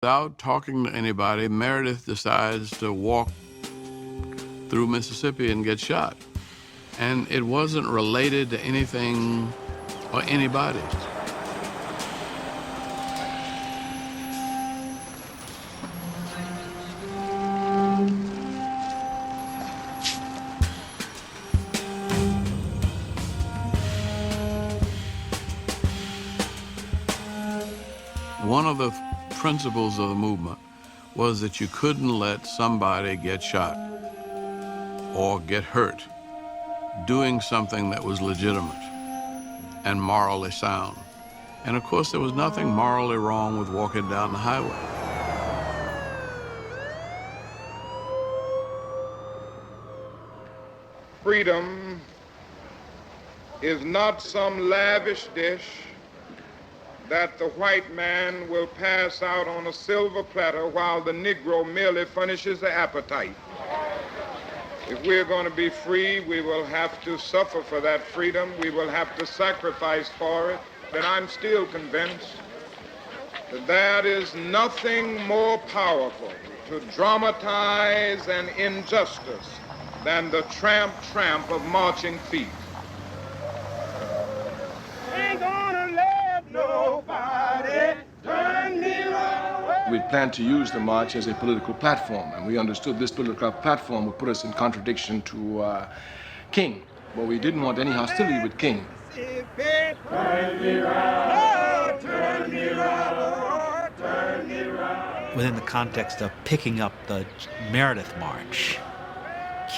Without talking to anybody, Meredith decides to walk through Mississippi and get shot. And it wasn't related to anything or anybody. One of the principles of the movement was that you couldn't let somebody get shot or get hurt doing something that was legitimate and morally sound. And of course, there was nothing morally wrong with walking down the highway. Freedom is not some lavish dish that the white man will pass out on a silver platter while the Negro merely furnishes the appetite. If we're going to be free, we will have to suffer for that freedom. We will have to sacrifice for it. But I'm still convinced that there is nothing more powerful to dramatize an injustice than the tramp of marching feet. Ain't gonna let nobody turn me around. We planned to use the march as a political platform, and we understood this political platform would put us in contradiction to King. But we didn't want any hostility with King. Turn me around, turn me around, turn me around. Within the context of picking up the Meredith March,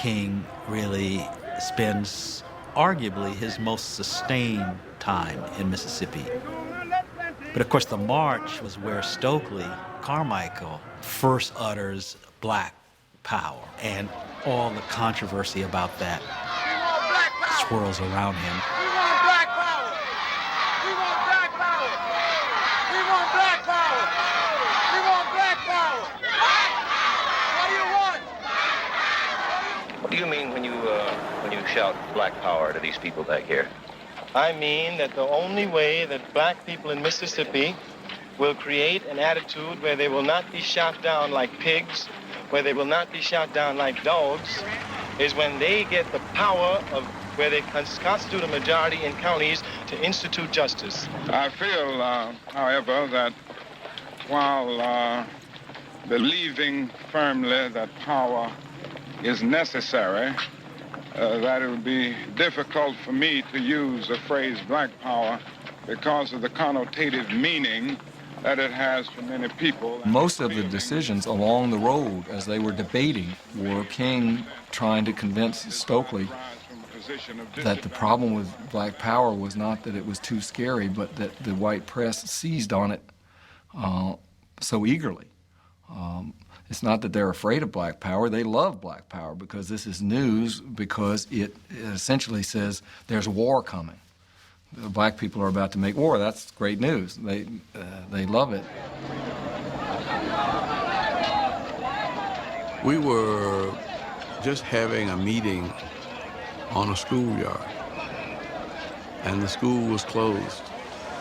King really spends arguably his most sustained time in Mississippi. But of course the march was where Stokely Carmichael first utters Black Power, and all the controversy about that swirls around him. We want Black Power! We want Black Power! We want Black Power! We want Black Power! What do you want? What do you mean when you shout Black Power to these people back here? I mean that the only way that black people in Mississippi will create an attitude where they will not be shot down like pigs, where they will not be shot down like dogs, is when they get the power of where they constitute a majority in counties to institute justice. I feel, however, that while believing firmly that power is necessary, that it would be difficult for me to use the phrase Black Power because of the connotative meaning that it has for many people. Most of the decisions along the road as they were debating were King trying to convince Stokely that the problem with Black Power was not that it was too scary, but that the white press seized on it so eagerly. It's not that they're afraid of Black Power, they love Black Power because this is news, because it essentially says there's war coming. The black people are about to make war. That's great news. They love it. We were just having a meeting on a schoolyard, and the school was closed,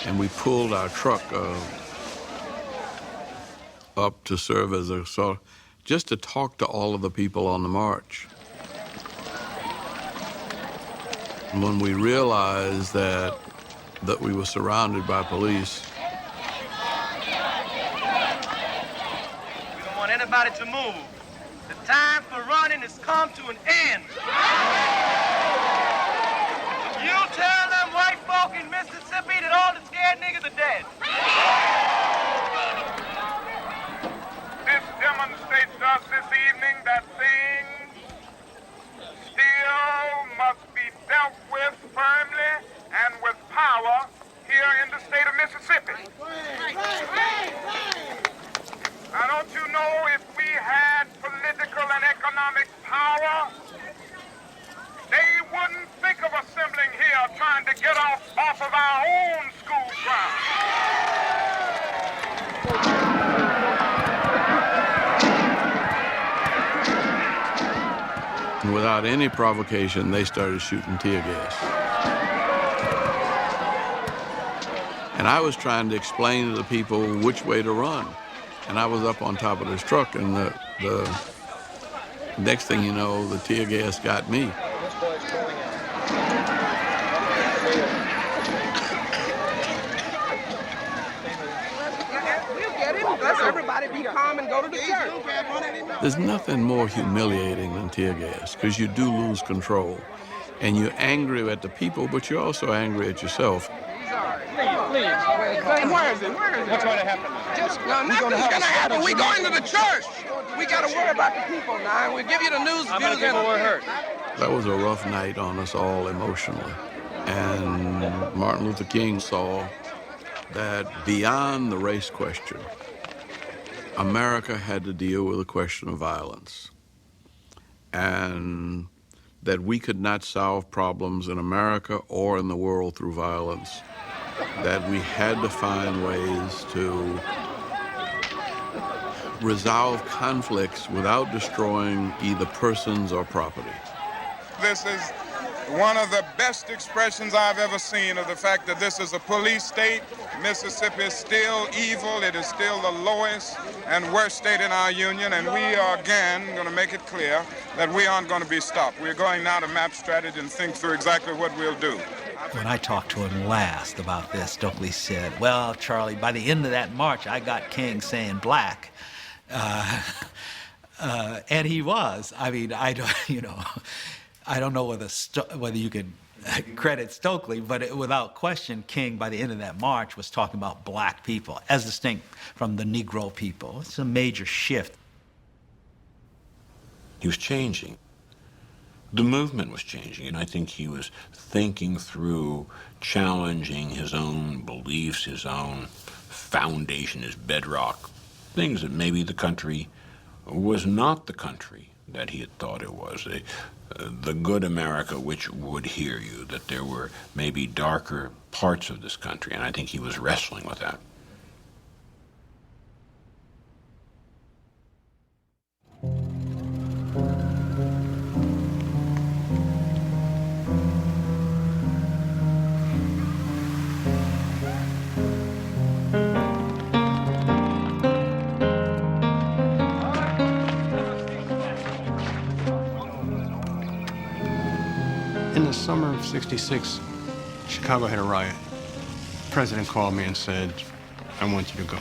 and we pulled our truck up to serve as a sort of, just to talk to all of the people on the march. When we realized that we were surrounded by police. We don't want anybody to move. The time for running has come to an end. You tell them white folk in Mississippi that all the scared niggas are dead. This demonstrates to us this evening that things still must be dealt with firmly and with power here in the state of Mississippi. Now, don't you know, if we had political and economic power, they wouldn't think of assembling here trying to get off of our own school grounds. Without any provocation, they started shooting tear gas. And I was trying to explain to the people which way to run. And I was up on top of this truck, and the next thing you know, the tear gas got me. Let's everybody be calm and go to the church. There's nothing more humiliating than tear gas, because you do lose control. And you're angry at the people, but you're also angry at yourself. Please. Where is it? What's going to happen? Nothing's going to happen. We're going to the church. We got to worry about the people now, and we'll give you the news. How many people were hurt? That was a rough night on us all emotionally. And Martin Luther King saw that beyond the race question, America had to deal with a question of violence. And that we could not solve problems in America or in the world through violence. That we had to find ways to resolve conflicts without destroying either persons or property. This is one of the best expressions I've ever seen of the fact that this is a police state. Mississippi is still evil. It is still the lowest and worst state in our union, and we are again going to make it clear that we aren't going to be stopped. We're going now to map strategy and think through exactly what we'll do. When I talked to him last about this, Stokely said, well, Charlie, by the end of that march, I got King saying black. And he was. I mean, I don't know whether you could credit Stokely, but without question, King, by the end of that march, was talking about black people, as distinct from the Negro people. It's a major shift. He was changing. The movement was changing, and I think he was thinking through challenging his own beliefs, his own foundation, his bedrock, things that maybe the country was not the country that he had thought it was. The good America which would hear you, that there were maybe darker parts of this country, and I think he was wrestling with that. In the summer of '66, Chicago had a riot. The president called me and said, I want you to go.